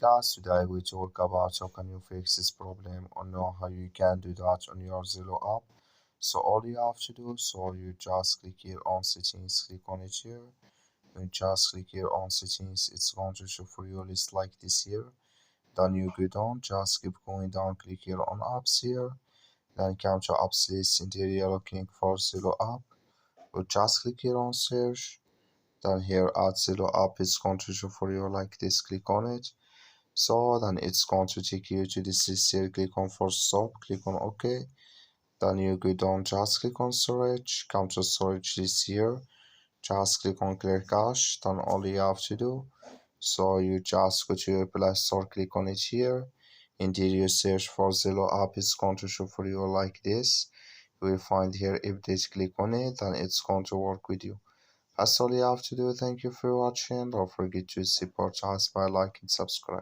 Guys, today we talk about how can you fix this problem or know how you can do that on your Zello app. So all you have to do, so you just click here on settings, click on it here. You just click here on settings, it's going to show for you a list like this here. Then you go down, just keep going down, click here on apps here. Then come to apps list, and here you're looking for Zello app. You just click here on search. Then here add Zello app is going to show for you like this, click on it. So then it's going to take you to this list here. Click on force stop, click on OK. Then you go down, just click on storage, come to storage list here, just click on clear cache. Then all you have to do, so you just go to your Play Store, click on it here. Indeed, you search for Zello app, it's going to show for you like this. You will find here update, click on it, and it's going to work with you. That's all you have to do. Thank you for watching. Don't forget to support us by liking and subscribe.